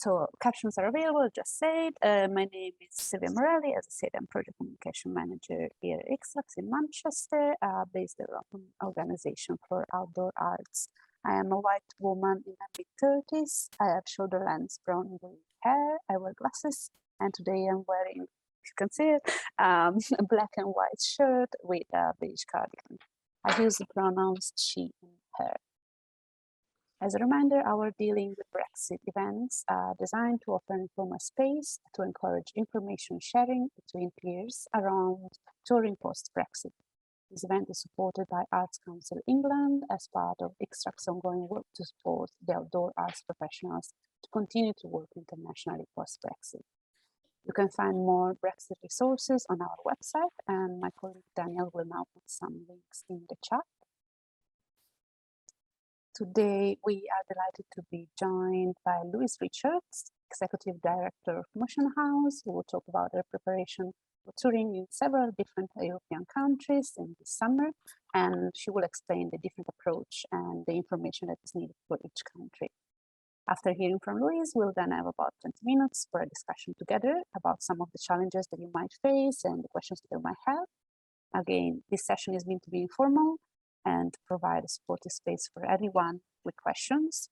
So captions are available, just said. My name is Silvia Morelli. As I said, I'm Project Communication Manager here at Ixtrax in Manchester, based development organization for outdoor arts. I am a white woman in my mid-30s. I have shoulder length brown hair. I wear glasses, and today I'm wearing, if you can see it, a black and white shirt with a beige cardigan. I use the pronouns she and her. As a reminder, our Dealing with Brexit events are designed to offer informal space to encourage information sharing between peers around touring post-Brexit. This event is supported by Arts Council England as part of Ixtrac's ongoing work to support the outdoor arts professionals to continue to work internationally post-Brexit. You can find more Brexit resources on our website, and my colleague Daniel will now put some links in the chat. Today, we are delighted to be joined by Louise Richards, Executive Director of Motion House, who will talk about their preparation for touring in several different European countries in the summer, and she will explain the different approach and the information that is needed for each country. After hearing from Louise, we'll then have about 20 minutes for a discussion together about some of the challenges that you might face and the questions that you might have. Again, this session is meant to be informal and provide a supportive space for anyone with questions.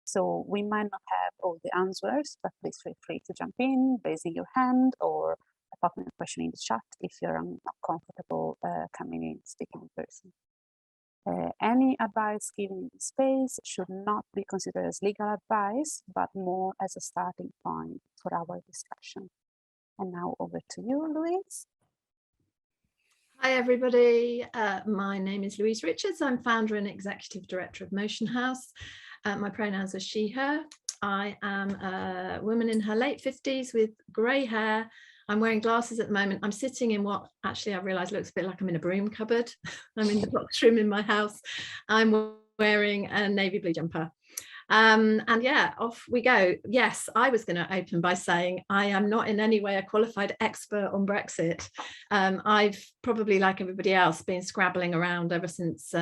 So we might not have all the answers, but please feel free to jump in, raising your hand, or popping a question in the chat if you're not comfortable coming in, speaking in person. Any advice given in this space should not be considered as legal advice, but more as a starting point for our discussion. And now over to you, Louise. Hi, everybody. My name is Louise Richards. I'm founder and executive director of Motion House. My pronouns are she, her. I am a woman in her late 50s with grey hair. I'm wearing glasses at the moment. I'm sitting in what actually I realise looks a bit like I'm in a broom cupboard. I'm in the box room in my house. I'm wearing a navy blue jumper. And yeah, off we go. Yes, I was going to open by saying I am not in any way a qualified expert on Brexit. I've probably, like everybody else, been scrabbling around ever since,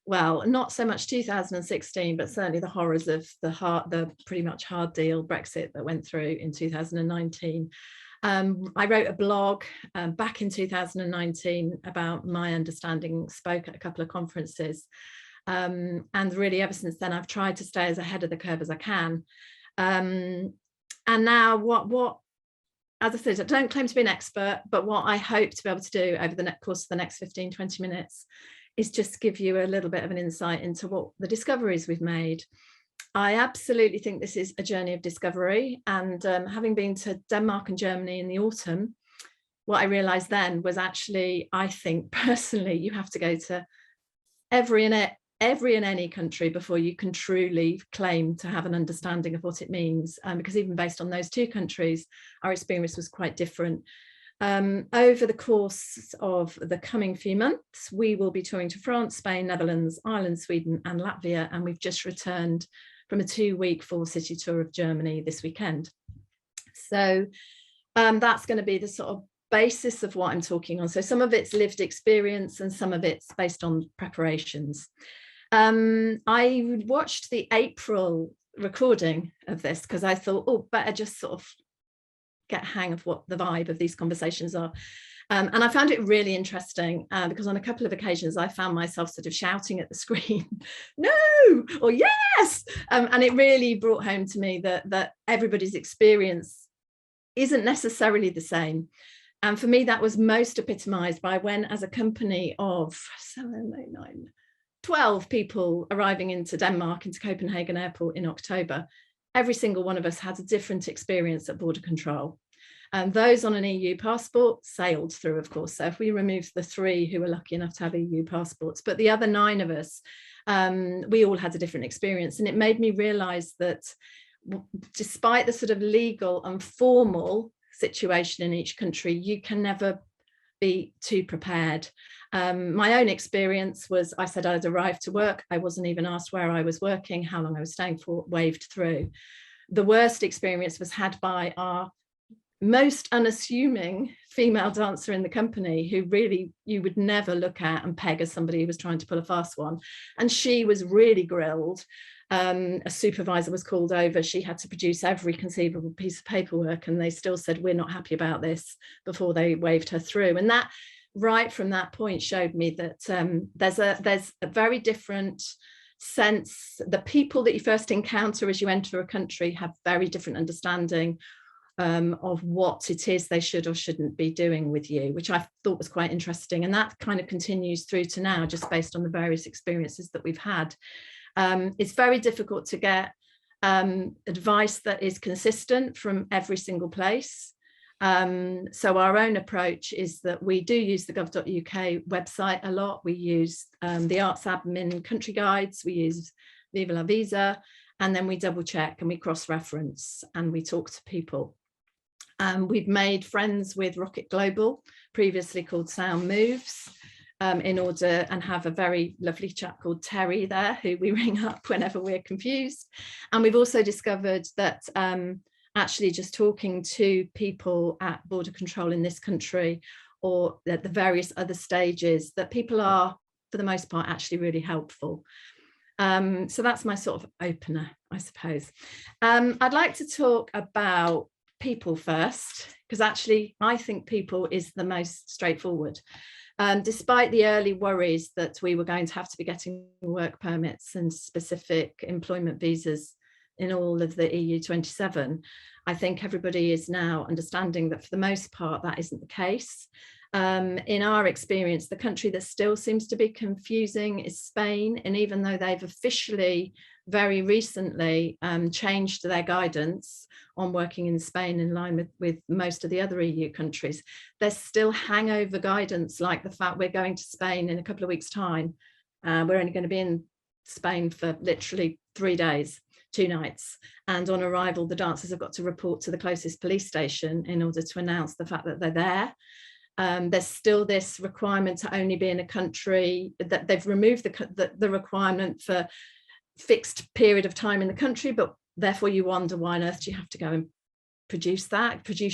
well, not so much 2016, but certainly the horrors of the pretty much hard deal Brexit that went through in 2019. I wrote a blog back in 2019 about my understanding, spoke at a couple of conferences. And really ever since then I've tried to stay as ahead of the curve as I can. And now what as I said, I don't claim to be an expert, but what I hope to be able to do over the course of the next 15-20 minutes is just give you a little bit of an insight into what the discoveries we've made. I absolutely think this is a journey of discovery, and having been to Denmark and Germany in the autumn, what I realized then was actually, I think personally, you have to go to every and any country before you can truly claim to have an understanding of what it means, because even based on those two countries, our experience was quite different. Over the course of the coming few months, we will be touring to France, Spain, Netherlands, Ireland, Sweden and Latvia, and we've just returned from a 2-week full city tour of Germany this weekend. So that's going to be the sort of basis of what I'm talking on. So some of it's lived experience and some of it's based on preparations. I watched the April recording of this because I thought, oh, better just sort of get a hang of what the vibe of these conversations are. And I found it really interesting because on a couple of occasions I found myself sort of shouting at the screen, no, or yes. And it really brought home to me that everybody's experience isn't necessarily the same. And for me, that was most epitomized by when, as a company of 12 people arriving into Denmark, into Copenhagen Airport in October, every single one of us had a different experience at border control. And those on an EU passport sailed through, of course. So if we remove the 3 who were lucky enough to have EU passports, but the other 9 of us, we all had a different experience. And it made me realize that despite the sort of legal and formal situation in each country, you can never be too prepared. My own experience was, I said I'd arrived to work. I wasn't even asked where I was working, how long I was staying for, waved through. The worst experience was had by our most unassuming female dancer in the company, who really you would never look at and peg as somebody who was trying to pull a fast one. And she was really grilled. A supervisor was called over. She had to produce every conceivable piece of paperwork, and they still said, we're not happy about this, before they waved her through. And that, right from that point, showed me that there's a very different sense. The people that you first encounter as you enter a country have very different understanding of what it is they should or shouldn't be doing with you, which I thought was quite interesting. And that kind of continues through to now, just based on the various experiences that we've had. It's very difficult to get advice that is consistent from every single place. So our own approach is that we do use the gov.uk website a lot. We use the Arts Admin country guides, we use Viva la Visa, and then we double check and we cross-reference and we talk to people. We've made friends with Rocket Global, previously called Sound Moves, in order, and have a very lovely chap called Terry there, who we ring up whenever we're confused. And we've also discovered that actually just talking to people at border control in this country, or at the various other stages, that people are, for the most part, actually really helpful. So that's my sort of opener, I suppose. I'd like to talk about people first, because actually I think people is the most straightforward. Despite the early worries that we were going to have to be getting work permits and specific employment visas in all of the EU 27, I think everybody is now understanding that for the most part that isn't the case. In our experience, the country that still seems to be confusing is Spain, and even though they've officially very recently changed their guidance on working in Spain in line with most of the other EU countries, there's still hangover guidance, like the fact we're going to Spain in a couple of weeks' time. We're only going to be in Spain for literally 3 days, 2 nights, and on arrival the dancers have got to report to the closest police station in order to announce the fact that they're there. There's still this requirement to only be in a country, that they've removed the requirement for fixed period of time in the country, but therefore you wonder why on earth do you have to go and produce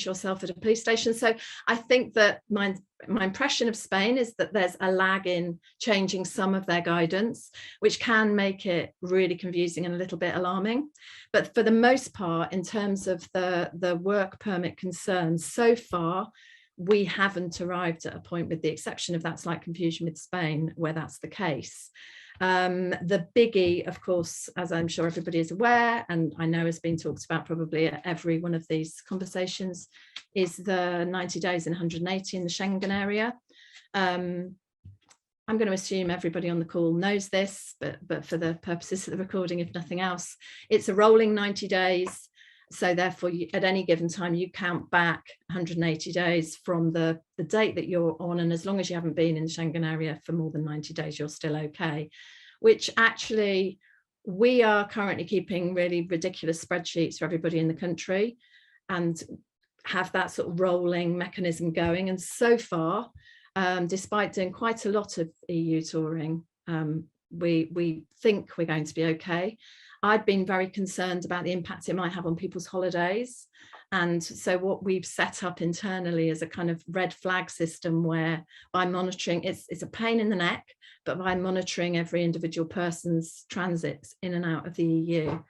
yourself at a police station. So I think that my impression of Spain is that there's a lag in changing some of their guidance, which can make it really confusing and a little bit alarming. But for the most part, in terms of the work permit concerns, so far we haven't arrived at a point, with the exception of that slight confusion with Spain, where that's the case. The biggie, of course, as I'm sure everybody is aware, and I know has been talked about probably at every one of these conversations, is the 90 days and 180 in the Schengen area. I'm going to assume everybody on the call knows this, but for the purposes of the recording, if nothing else, it's a rolling 90 days. So therefore, at any given time, you count back 180 days from the date that you're on. And as long as you haven't been in the Schengen area for more than 90 days, you're still okay. Which actually, we are currently keeping really ridiculous spreadsheets for everybody in the country and have that sort of rolling mechanism going. And so far, despite doing quite a lot of EU touring, we think we're going to be okay. I've been very concerned about the impact it might have on people's holidays. And so what we've set up internally is a kind of red flag system, where by monitoring, it's a pain in the neck, but by monitoring every individual person's transits in and out of the EU,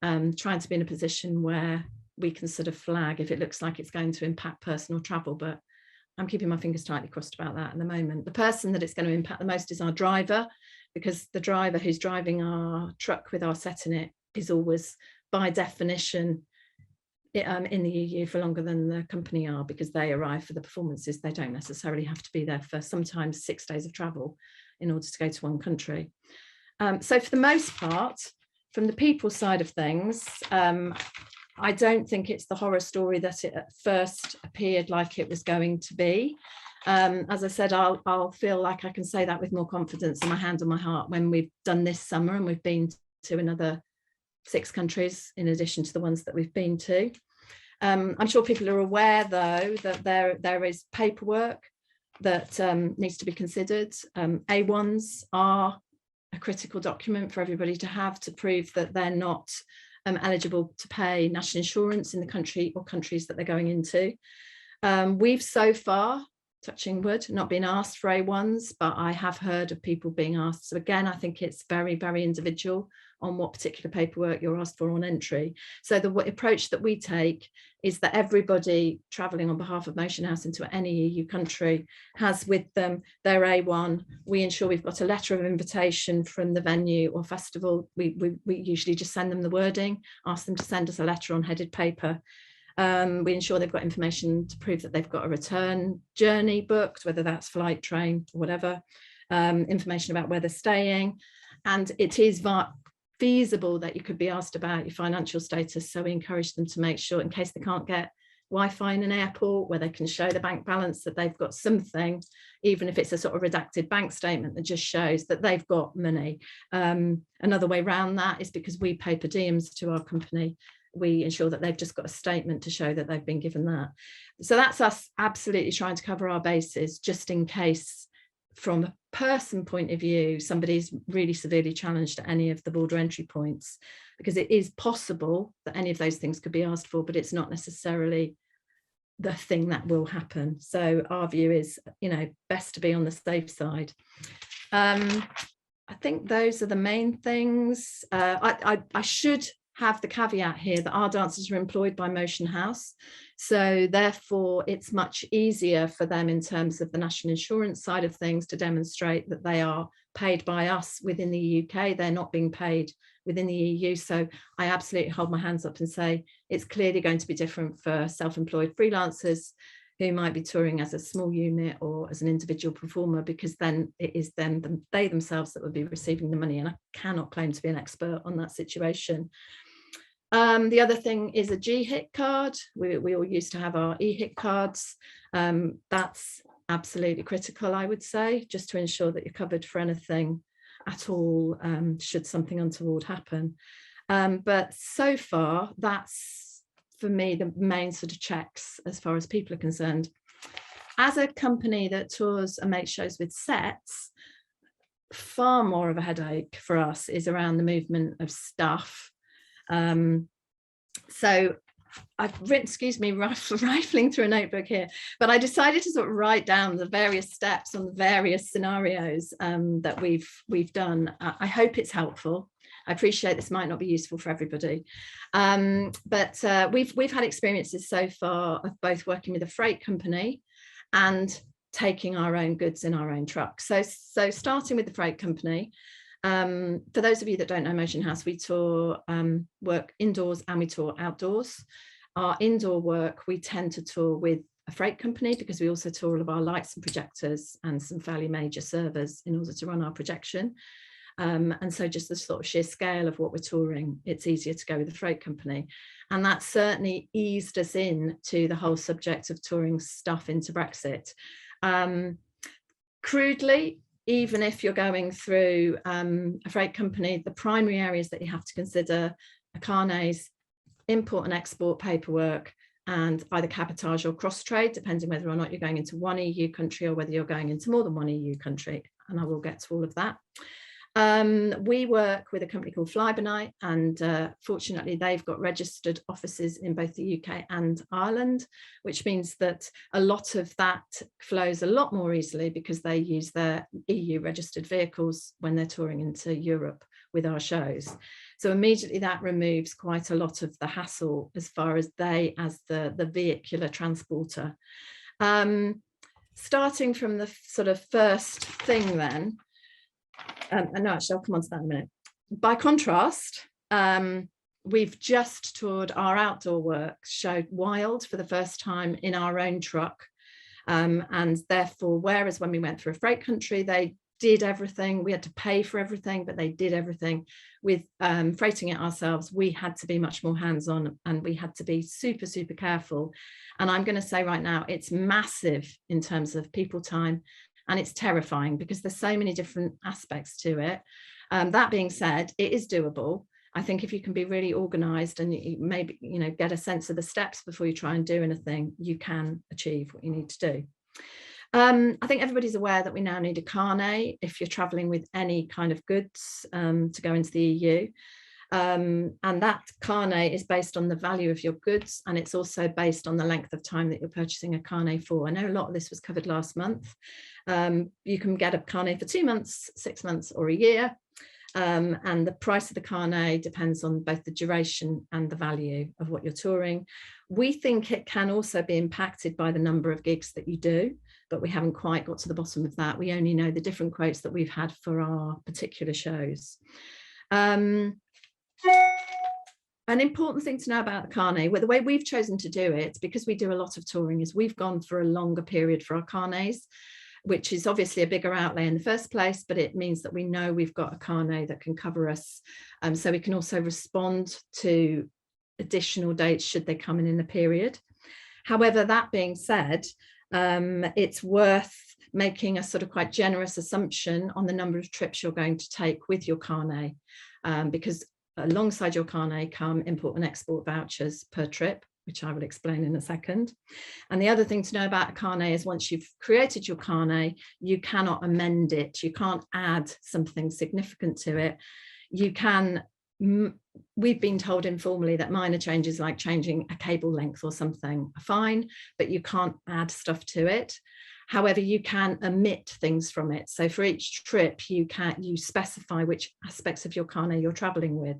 trying to be in a position where we can sort of flag if it looks like it's going to impact personal travel. But I'm keeping my fingers tightly crossed about that at the moment. The person that it's going to impact the most is our driver, because the driver who's driving our truck with our set in it is always, by definition, in the EU for longer than the company are, because they arrive for the performances. They don't necessarily have to be there for sometimes 6 days of travel in order to go to one country. So for the most part, from the people side of things, I don't think it's the horror story that it at first appeared like it was going to be. As I said, I'll feel like I can say that with more confidence and my hand on my heart when we've done this summer and we've been to another 6 countries in addition to the ones that we've been to. I'm sure people are aware, though, that there is paperwork that needs to be considered. A1s are a critical document for everybody to have to prove that they're not eligible to pay national insurance in the country or countries that they're going into. We've so far, touching wood, not been asked for A1s, but I have heard of people being asked. So again, I think it's very, very individual on what particular paperwork you're asked for on entry. So the approach that we take is that everybody travelling on behalf of Motion House into any EU country has with them their A1. We ensure we've got a letter of invitation from the venue or festival. We usually just send them the wording, ask them to send us a letter on headed paper. We ensure they've got information to prove that they've got a return journey booked, whether that's flight, train, whatever, information about where they're staying. And it is feasible that you could be asked about your financial status. So we encourage them to make sure, in case they can't get Wi-Fi in an airport, where they can show the bank balance, that they've got something, even if it's a sort of redacted bank statement that just shows that they've got money. Another way around that is because we pay per diems to our company. We ensure that they've just got a statement to show that they've been given that. So that's us absolutely trying to cover our bases, just in case from a person point of view, somebody's really severely challenged at any of the border entry points, because it is possible that any of those things could be asked for, but it's not necessarily the thing that will happen. So our view is, best to be on the safe side. I think those are the main things. I should have the caveat here that our dancers are employed by Motion House, so therefore it's much easier for them in terms of the national insurance side of things to demonstrate that they are paid by us within the UK. They're not being paid within the EU. So I absolutely hold my hands up and say it's clearly going to be different for self-employed freelancers who might be touring as a small unit or as an individual performer, because then it is they themselves that would be receiving the money, and I cannot claim to be an expert on that situation. The other thing is a GHIT card. We all used to have our EHIT cards. That's absolutely critical, I would say, just to ensure that you're covered for anything at all, should something untoward happen. But so far, that's, for me, the main sort of checks as far as people are concerned. As a company that tours and makes shows with sets, far more of a headache for us is around the movement of stuff. So I've written, excuse me, rifling through a notebook here, but I decided to sort of write down the various steps on the various scenarios that we've done. I hope it's helpful. I appreciate this might not be useful for everybody, but we've had experiences so far of both working with a freight company and taking our own goods in our own truck. So starting with the freight company, for those of you that don't know Motion House, we tour work indoors and we tour outdoors. Our indoor work, we tend to tour with a freight company because we also tour all of our lights and projectors and some fairly major servers in order to run our projection. And so just the sort of sheer scale of what we're touring, it's easier to go with the freight company. And that certainly eased us in to the whole subject of touring stuff into Brexit. Crudely, even if you're going through a freight company, the primary areas that you have to consider are carnets, import and export paperwork, and either cabotage or cross trade, depending whether or not you're going into one EU country or whether you're going into more than one EU country. And I will get to all of that. We work with a company called Flybynight, and fortunately they've got registered offices in both the UK and Ireland, which means that a lot of that flows a lot more easily because they use their EU registered vehicles when they're touring into Europe with our shows. So immediately that removes quite a lot of the hassle as far as they as the vehicular transporter. Starting from the sort of first thing then, and no, actually, I'll come on to that in a minute. By contrast, we've just toured our outdoor work, showed Wild for the first time in our own truck. And therefore, whereas when we went through a freight country, they did everything, we had to pay for everything, but they did everything. With freighting it ourselves, we had to be much more hands-on and we had to be super, super careful. And I'm going to say right now, it's massive in terms of people time. And it's terrifying because there's so many different aspects to it. That being said, it is doable. I think if you can be really organized and you maybe, get a sense of the steps before you try and do anything, you can achieve what you need to do. I think everybody's aware that we now need a carnet if you're traveling with any kind of goods to go into the EU. And that carnet is based on the value of your goods, and it's also based on the length of time that you're purchasing a carnet for. I know a lot of this was covered last month. You can get a carnet for 2 months, 6 months, or a year. And the price of the carnet depends on both the duration and the value of what you're touring. We think it can also be impacted by the number of gigs that you do, but we haven't quite got to the bottom of that. We only know the different quotes that we've had for our particular shows. An important thing to know about the carnet, the way we've chosen to do it, because we do a lot of touring, is we've gone for a longer period for our carnets, which is obviously a bigger outlay in the first place, but it means that we know we've got a carnet that can cover us. So we can also respond to additional dates should they come in the period. However, that being said, it's worth making a sort of quite generous assumption on the number of trips you're going to take with your carnet, because alongside your carnet come import and export vouchers per trip, which I will explain in a second. And the other thing to know about a carnet is once you've created your carnet, you cannot amend it. You can't add something significant to it. You can, we've been told informally that minor changes like changing a cable length or something are fine, but you can't add stuff to it. However, you can omit things from it. So for each trip, you specify which aspects of your carnet you're traveling with.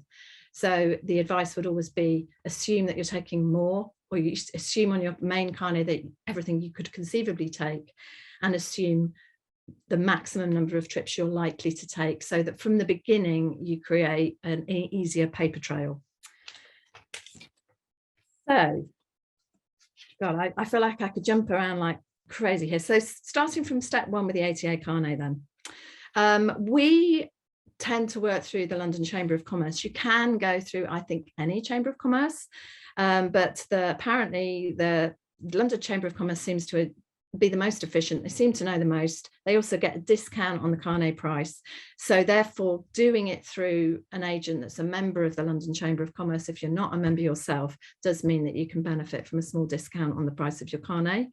So the advice would always be assume that you're taking more, or you assume on your main carnet that everything you could conceivably take, and assume the maximum number of trips you're likely to take, so that from the beginning you create an easier paper trail. So, God, I feel like I could jump around like crazy here. So starting from step one with the ATA carnet then. We tend to work through the London Chamber of Commerce. You can go through, I think, any Chamber of Commerce, but apparently the London Chamber of Commerce seems to be the most efficient. They seem to know the most. They also get a discount on the carnet price. So therefore, doing it through an agent that's a member of the London Chamber of Commerce, if you're not a member yourself, does mean that you can benefit from a small discount on the price of your carnet.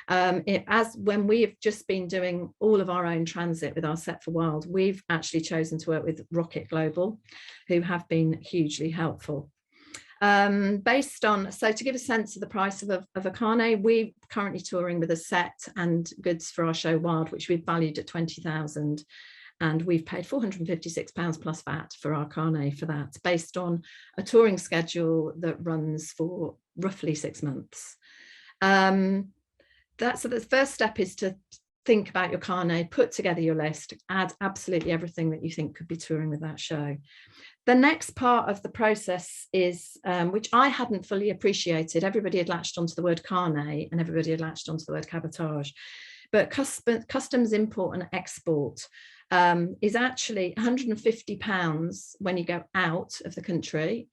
As when we have just been doing all of our own transit with our Set for Wild, we've actually chosen to work with Rocket Global, who have been hugely helpful. Based on, so to give a sense of the price of a carnet, we're currently touring with a set and goods for our show Wild, which we've valued at 20,000. And we've paid £456 plus VAT for our carnet for that, based on a touring schedule that runs for roughly 6 months. So the first step is to think about your carnet, put together your list, add absolutely everything that you think could be touring with that show. The next part of the process is, which I hadn't fully appreciated, everybody had latched onto the word carnet and everybody had latched onto the word cabotage, but customs import and export is actually £150 when you go out of the country.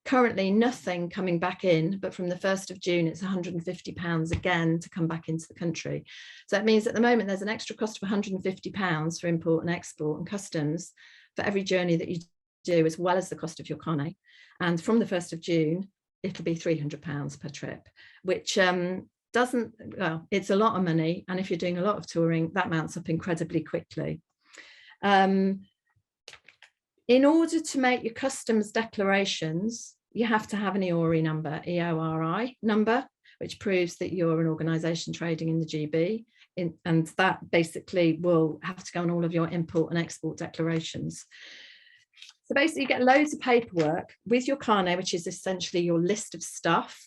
Currently nothing coming back in, but from the 1st of June, it's £150 again to come back into the country. So that means at the moment, there's an extra cost of £150 for import and export and customs for every journey that you do, as well as the cost of your carnet. And from the 1st of June, it'll be £300 per trip, which it's a lot of money. And if you're doing a lot of touring, that mounts up incredibly quickly. In order to make your customs declarations, you have to have an EORI number, EORI number, which proves that you're an organisation trading in the GB. And that basically will have to go on all of your import and export declarations. So basically you get loads of paperwork with your carnet, which is essentially your list of stuff.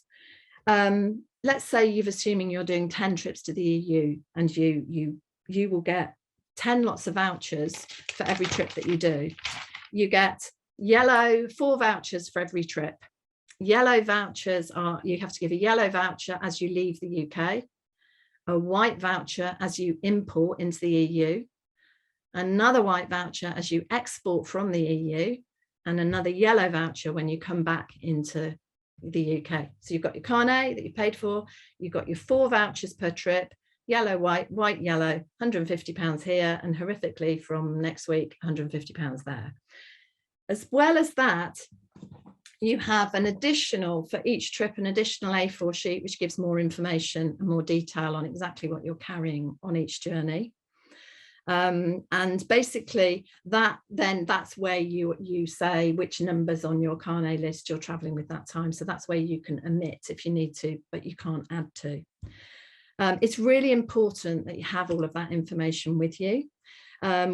Let's say you're assuming you're doing 10 trips to the EU, and you will get 10 lots of vouchers for every trip that you do. You get 4 vouchers for every trip. Yellow vouchers you have to give a yellow voucher as you leave the UK, a white voucher as you import into the EU, another white voucher as you export from the EU, and another yellow voucher when you come back into the UK. So you've got your carnet that you paid for, you've got your 4 vouchers per trip, yellow, white, white, yellow, £150 here, and horrifically from next week, £150 there. As well as that, you have an additional, for each trip, an additional A4 sheet, which gives more information and more detail on exactly what you're carrying on each journey. And basically that's where you say which numbers on your carnet list you're traveling with that time. So that's where you can omit if you need to, but you can't add to. It's really important that you have all of that information with you.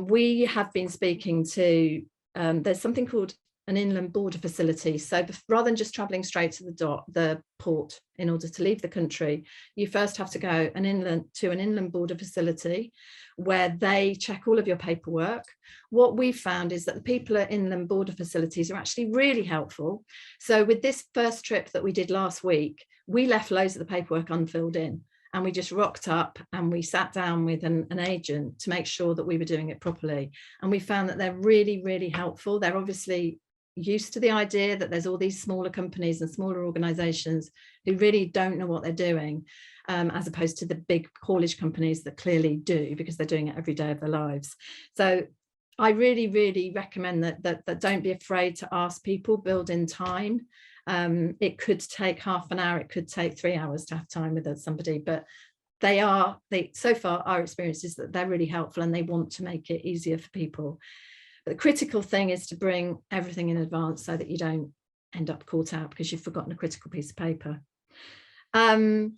We have been speaking to there's something called an inland border facility. So rather than just traveling straight to the port in order to leave the country, you first have to go an inland border facility where they check all of your paperwork. What we've found is that the people at inland border facilities are actually really helpful. So with this first trip that we did last week, we left loads of the paperwork unfilled in, and we just rocked up and we sat down with an agent to make sure that we were doing it properly. And we found that they're really, really helpful. They're obviously used to the idea that there's all these smaller companies and smaller organizations who really don't know what they're doing, as opposed to the big haulage companies that clearly do, because they're doing it every day of their lives. So I really, really recommend that don't be afraid to ask people, build in time. It could take half an hour, it could take 3 hours to have time with somebody, but so far our experience is that they're really helpful and they want to make it easier for people. But the critical thing is to bring everything in advance so that you don't end up caught out because you've forgotten a critical piece of paper. For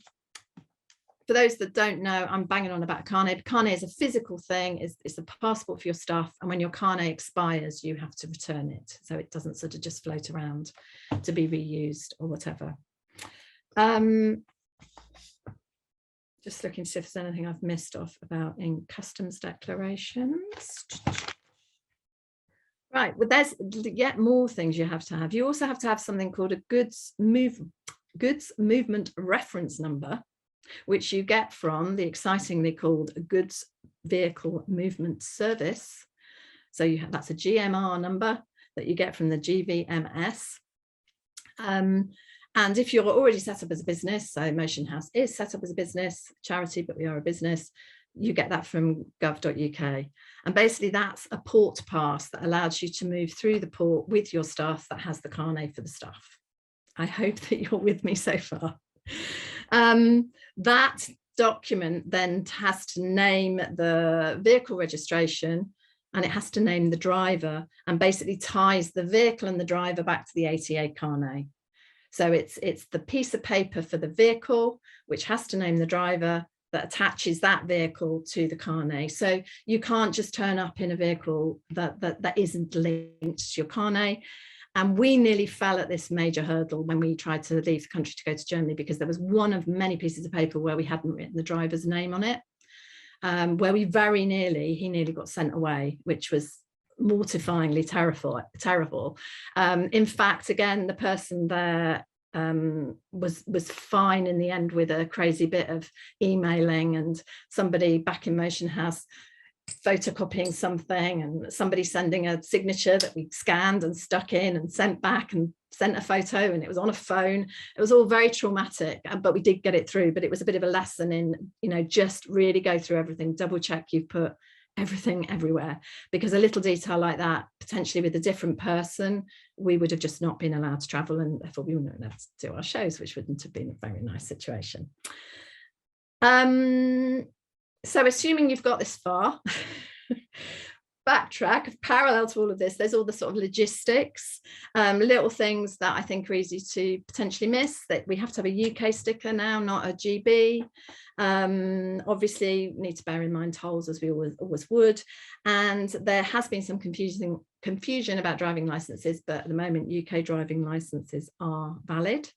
those that don't know, I'm banging on about carnet. Carnet is a physical thing, it's a passport for your stuff, and when your carnet expires, you have to return it. So it doesn't sort of just float around to be reused or whatever. Just looking to see if there's anything I've missed off about in customs declarations. Right, well, there's yet more things you have to have. You also have to have something called a goods movement reference number, which you get from the excitingly called Goods Vehicle Movement Service. So that's a GMR number that you get from the GVMS. And if you're already set up as a business, so Motion House is set up as a business, charity, but we are a business, you get that from gov.uk. And basically that's a port pass that allows you to move through the port with your stuff that has the carnet for the stuff. I hope that you're with me so far. That document then has to name the vehicle registration, and it has to name the driver, and basically ties the vehicle and the driver back to the ATA carnet. So it's the piece of paper for the vehicle, which has to name the driver, that attaches that vehicle to the carnet. So you can't just turn up in a vehicle that isn't linked to your carnet. And we nearly fell at this major hurdle when we tried to leave the country to go to Germany, because there was one of many pieces of paper where we hadn't written the driver's name on it, where he nearly got sent away, which was mortifyingly terrible. In fact, again, the person there was fine in the end, with a crazy bit of emailing and somebody back in Motion House photocopying something and somebody sending a signature that we scanned and stuck in and sent back and sent a photo, and it was on a phone. It was all very traumatic, but we did get it through. But it was a bit of a lesson in, just really go through everything, double check you've put everything everywhere, because a little detail like that, potentially with a different person, we would have just not been allowed to travel, and therefore we wouldn't have been able to do our shows, which wouldn't have been a very nice situation. So assuming you've got this far, backtrack, parallel to all of this, there's all the sort of logistics, little things that I think are easy to potentially miss, that we have to have a UK sticker now, not a GB. Obviously, we need to bear in mind tolls, as we always would. And there has been some confusion about driving licenses, but at the moment, UK driving licenses are valid.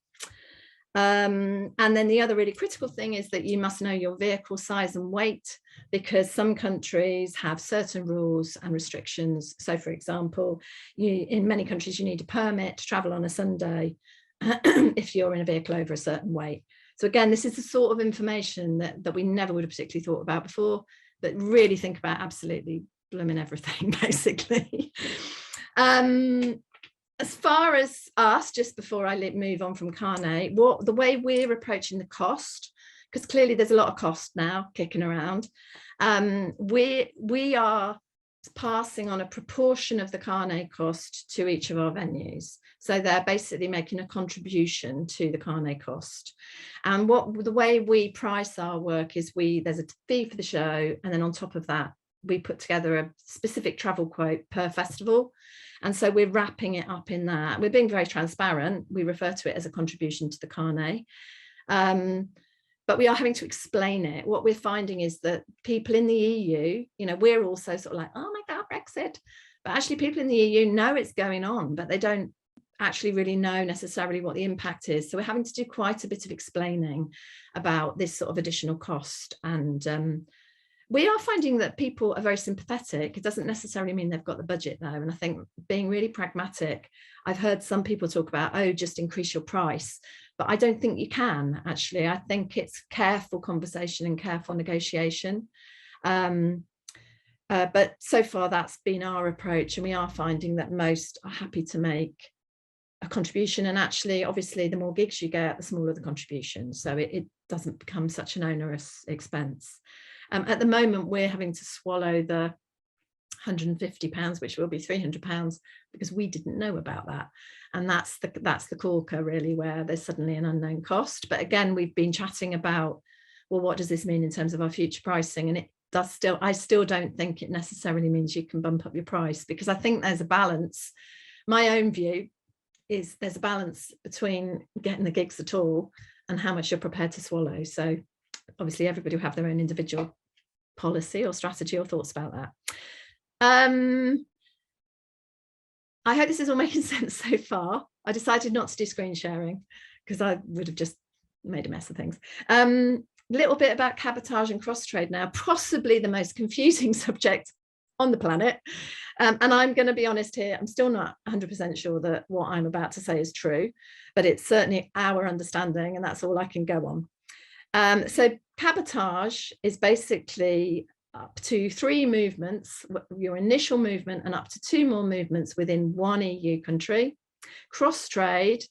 And then the other really critical thing is that you must know your vehicle size and weight, because some countries have certain rules and restrictions. So, for example, in many countries, you need a permit to travel on a Sunday if you're in a vehicle over a certain weight. So again, this is the sort of information that we never would have particularly thought about before, but really think about absolutely blooming everything, basically. As far as us, just before I move on from carnet, the way we're approaching the cost, because clearly there's a lot of cost now kicking around, we are passing on a proportion of the carnet cost to each of our venues. So they're basically making a contribution to the carnet cost. And the way we price our work is there's a fee for the show, and then on top of that, we put together a specific travel quote per festival. And so we're wrapping it up in that. We're being very transparent. We refer to it as a contribution to the carnet. But we are having to explain it. What we're finding is that people in the EU, we're also sort of like, oh my God, Brexit. But actually people in the EU know it's going on, but they don't actually really know necessarily what the impact is. So we're having to do quite a bit of explaining about this sort of additional cost. And we are finding that people are very sympathetic. It doesn't necessarily mean they've got the budget though. And I think being really pragmatic, I've heard some people talk about, oh, just increase your price. But I don't think you can, actually. I think it's careful conversation and careful negotiation. But so far that's been our approach, and we are finding that most are happy to make a contribution. And actually, obviously, the more gigs you get, the smaller the contribution. So it doesn't become such an onerous expense. At the moment, we're having to swallow the £150, which will be £300, because we didn't know about that. And that's the corker, really, where there's suddenly an unknown cost. But again, we've been chatting about, well, what does this mean in terms of our future pricing? And I still don't think it necessarily means you can bump up your price, because I think there's a balance. My own view is there's a balance between getting the gigs at all and how much you're prepared to swallow. So obviously everybody will have their own individual policy or strategy or thoughts about that. I hope this is all making sense so far. I decided not to do screen sharing because I would have just made a mess of things. Little bit about cabotage and cross trade now, possibly the most confusing subject on the planet. And I'm going to be honest here, I'm still not 100% sure that what I'm about to say is true, but it's certainly our understanding, and that's all I can go on. So cabotage is basically up to 3 movements, your initial movement, and up to 2 more movements within one EU country. Cross trade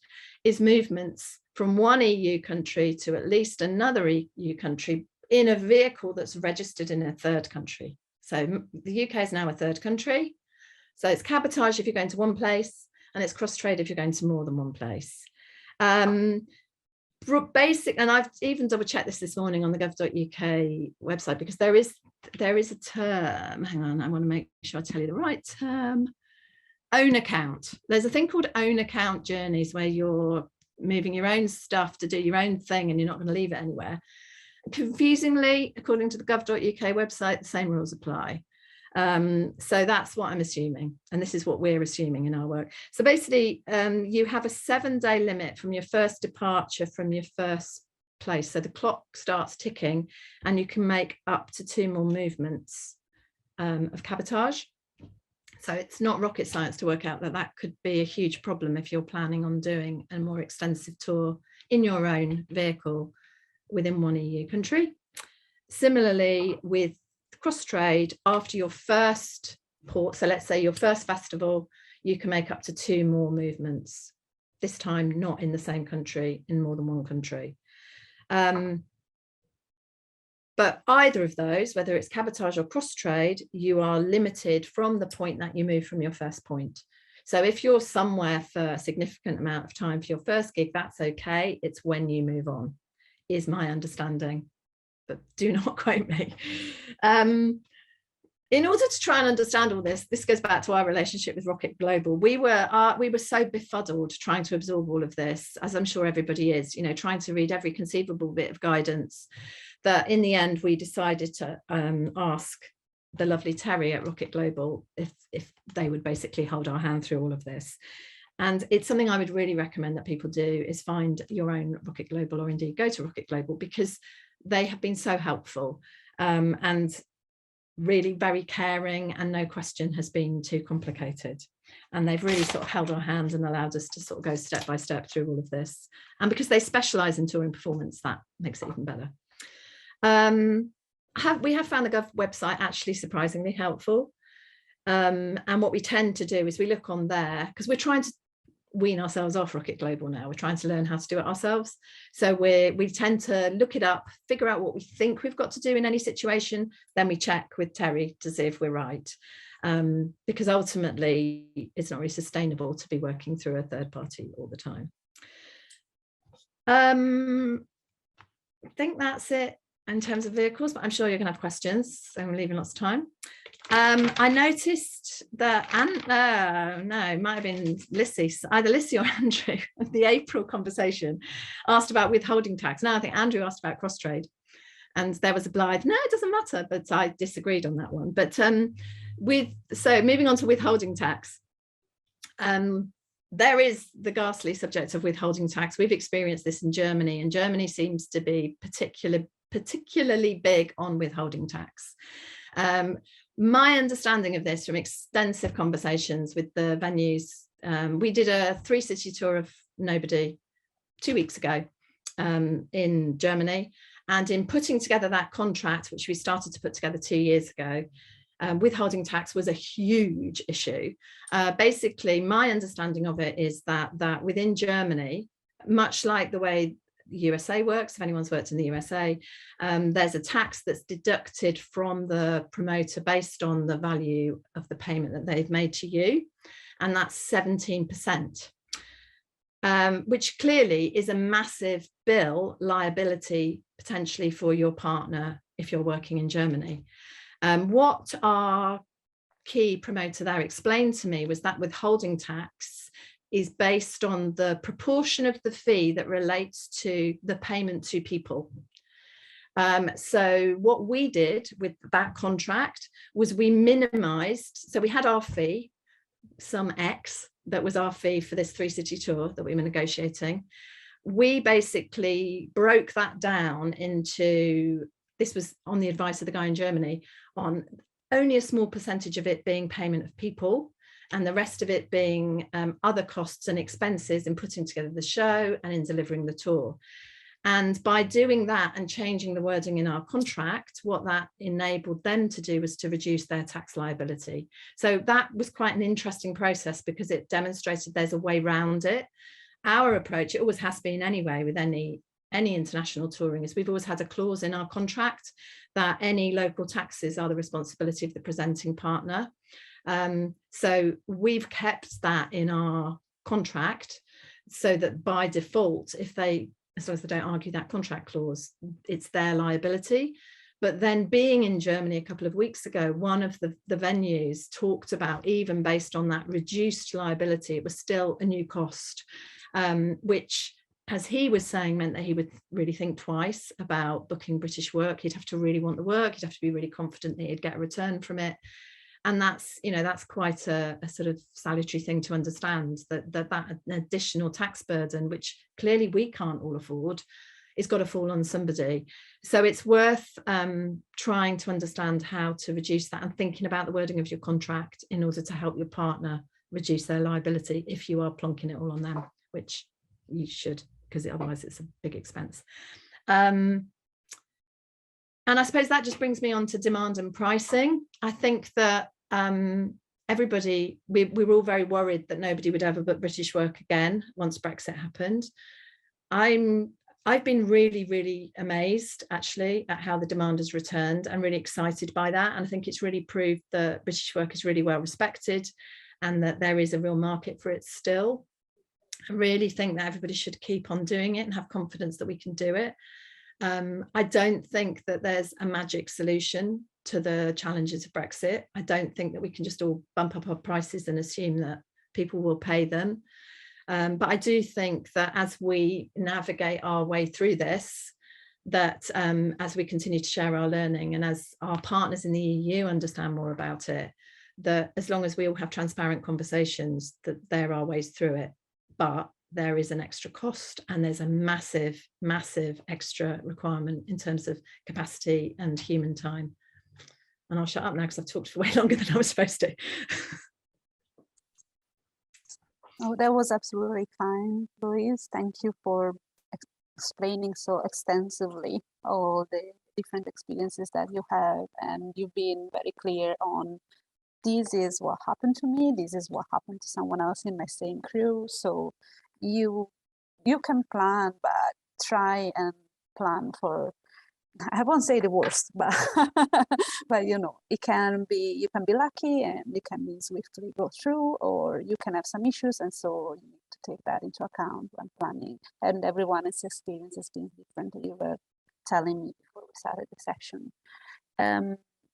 is movements from one EU country to at least another EU country in a vehicle that's registered in a third country. So the UK is now a third country. So it's cabotage if you're going to one place, and it's cross trade if you're going to more than one place. Basic, and I've even double checked this morning on the gov.uk website, because there is a term, hang on, I want to make sure I tell you the right term. Own account. There's a thing called own account journeys, where you're moving your own stuff to do your own thing and you're not going to leave it anywhere. Confusingly, according to the gov.uk website, the same rules apply. So that's what I'm assuming, and this is what we're assuming in our work. So basically, you have a 7-day limit from your first departure from your first place. So the clock starts ticking, and you can make up to 2 more movements of cabotage. So it's not rocket science to work out that that could be a huge problem if you're planning on doing a more extensive tour in your own vehicle within one EU country. Similarly, with cross trade, after your first port, so let's say your first festival, you can make up to 2 more movements, this time not in the same country, in more than one country. But either of those, whether it's cabotage or cross trade, you are limited from the point that you move from your first point. So if you're somewhere for a significant amount of time for your first gig, that's okay. It's when you move on, is my understanding, but do not quote me. In order to try and understand all this, this goes back to our relationship with Rocket Global. We were so befuddled trying to absorb all of this, as I'm sure everybody is, you know, trying to read every conceivable bit of guidance, that in the end we decided to ask the lovely Terry at Rocket Global if they would basically hold our hand through all of this. And it's something I would really recommend that people do, is find your own Rocket Global, or indeed go to Rocket Global, because they have been so helpful and really very caring, and no question has been too complicated. And they've really sort of held our hands and allowed us to sort of go step by step through all of this. And because they specialise in touring performance, that makes it even better. We have found the Gov website actually surprisingly helpful. And what we tend to do is we look on there, because we're trying to wean ourselves off Rocket Global now. We're trying to learn how to do it ourselves. So we tend to look it up, figure out what we think we've got to do in any situation. Then we check with Terry to see if we're right. Because ultimately it's not really sustainable to be working through a third party all the time. I think that's it in terms of vehicles, but I'm sure you're going to have questions, so I'm leaving lots of time. I noticed that, it might have been Lissy, either Lissy or Andrew, the April conversation asked about withholding tax. Now I think Andrew asked about cross trade. And there was a blithe, no, it doesn't matter, but I disagreed on that one. But so moving on to withholding tax. There is the ghastly subject of withholding tax. We've experienced this in Germany, and Germany seems to be particularly big on withholding tax. My understanding of this from extensive conversations with the venues, we did a 3-city tour of Nobody 2 weeks ago in Germany. And in putting together that contract, which we started to put together 2 years ago, withholding tax was a huge issue. Basically, my understanding of it is that within Germany, much like the way the USA works, if anyone's worked in the USA, there's a tax that's deducted from the promoter based on the value of the payment that they've made to you, and that's 17%. Which clearly is a massive bill liability potentially for your partner if you're working in Germany. What our key promoter there explained to me was that withholding tax is based on the proportion of the fee that relates to the payment to people. So what we did with that contract was we minimized, so we had our fee, some X, that was our fee for this 3-city tour that we were negotiating. We basically broke that down into, this was on the advice of the guy in Germany, on only a small percentage of it being payment of people and the rest of it being other costs and expenses in putting together the show and in delivering the tour. And by doing that and changing the wording in our contract, what that enabled them to do was to reduce their tax liability. So that was quite an interesting process because it demonstrated there's a way around it. Our approach, it always has been anyway with any international touring, is we've always had a clause in our contract that any local taxes are the responsibility of the presenting partner. So we've kept that in our contract so that by default, as long as they don't argue that contract clause, it's their liability. But then being in Germany a couple of weeks ago, one of the venues talked about, even based on that reduced liability, it was still a new cost, which, as he was saying, meant that he would really think twice about booking British work. He'd have to really want the work. He'd have to be really confident that he'd get a return from it. And that's quite a sort of salutary thing to understand, that additional tax burden, which clearly we can't all afford, is got to fall on somebody. So it's worth trying to understand how to reduce that and thinking about the wording of your contract in order to help your partner reduce their liability if you are plonking it all on them, which you should, because otherwise it's a big expense. And I suppose that just brings me on to demand and pricing. I think that everybody, we were all very worried that nobody would ever book British work again once Brexit happened. I've been really, really amazed actually at how the demand has returned. I'm really excited by that. And I think it's really proved that British work is really well respected and that there is a real market for it still. I really think that everybody should keep on doing it and have confidence that we can do it. I don't think that there's a magic solution to the challenges of Brexit. I don't think that we can just all bump up our prices and assume that people will pay them. But I do think that as we navigate our way through this, that as we continue to share our learning and as our partners in the EU understand more about it, that as long as we all have transparent conversations, that there are ways through it. But there is an extra cost and there's a massive, massive extra requirement in terms of capacity and human time. And I'll shut up now because I've talked for way longer than I was supposed to. Oh, that was absolutely fine, Louise. Thank you for explaining so extensively all the different experiences that you have, and you've been very clear on this is what happened to me, this is what happened to someone else in my same crew. So you can plan, but try and plan for, I won't say the worst, but but you know, you can be lucky and you can be swiftly go through, or you can have some issues, and so you need to take that into account when planning. And everyone's experience has been different. You were telling me before we started the session.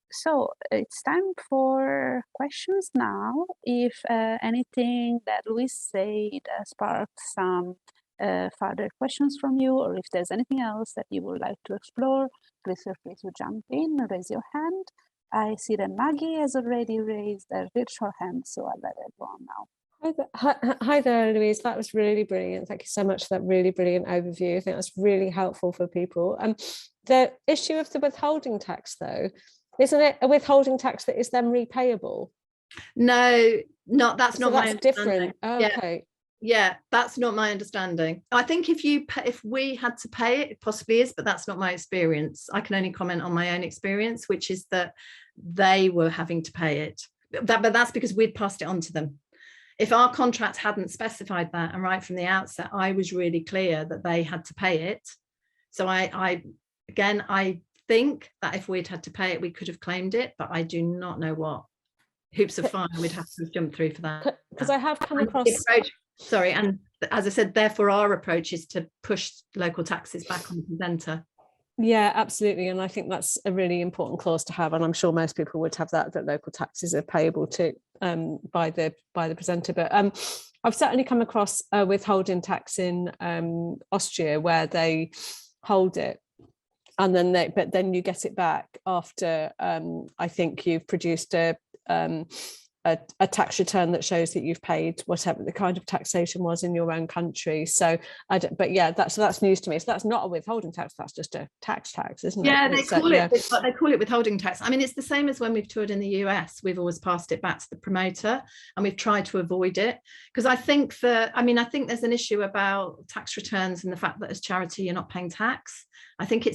So it's time for questions now. If anything that Louise said sparked some further questions from you, or if there's anything else that you would like to explore, please feel free to jump in, raise your hand. I see that Maggie has already raised a virtual hand, so I'll let her go on now. Hi there, Louise. That was really brilliant. Thank you so much for that really brilliant overview. I think that's really helpful for people. The issue of the withholding tax, though, isn't it a withholding tax that is then repayable? No, that's not my different. Oh, okay. Yeah, that's not my understanding. I think if we had to pay it, it possibly is, but that's not my experience. I can only comment on my own experience, which is that they were having to pay it. But that's because we'd passed it on to them. If our contract hadn't specified that, and right from the outset, I was really clear that they had to pay it. So I think that if we'd had to pay it, we could have claimed it, but I do not know what hoops of fire we'd have to jump through for that. Because I have come across... Sorry, and as I said, therefore our approach is to push local taxes back on the presenter. Yeah, absolutely, and I think that's a really important clause to have, and I'm sure most people would have that local taxes are payable to by the presenter. But I've certainly come across a withholding tax in Austria where they hold it, and then you get it back after I think you've produced a tax return that shows that you've paid whatever the kind of taxation was in your own country. So but yeah, that's news to me. So that's not a withholding tax, that's just a tax, isn't it? Yeah, they call it withholding tax. I mean, it's the same as when we've toured in the US. We've always passed it back to the promoter, and we've tried to avoid it, because I think there's an issue about tax returns and the fact that as charity you're not paying tax. I think you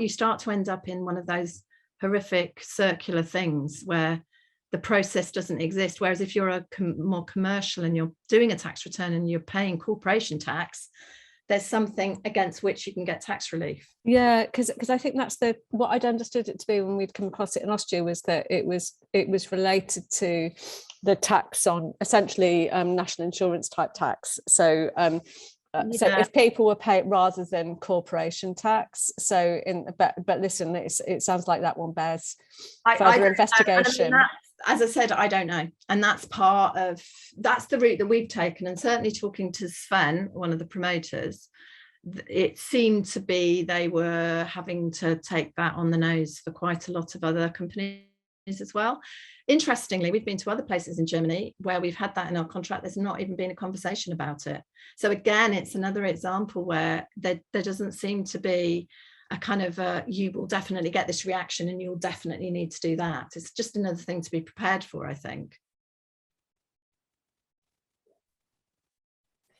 start to end up in one of those horrific circular things where the process doesn't exist. Whereas if you're more commercial and you're doing a tax return and you're paying corporation tax, there's something against which you can get tax relief. Yeah, because I think that's what I'd understood it to be when we'd come across it in Austria, was that it was related to the tax on essentially national insurance type tax. So so if people were paid rather than corporation tax, but listen, it sounds like that one bears further investigation. As I said, I don't know, and that's the route that we've taken. And certainly talking to Sven, one of the promoters, it seemed to be they were having to take that on the nose for quite a lot of other companies as well. Interestingly, we've been to other places in Germany where we've had that in our contract. There's not even been a conversation about it. So again, it's another example where there doesn't seem to be a kind of you will definitely get this reaction and you'll definitely need to do that. It's just another thing to be prepared for, I think.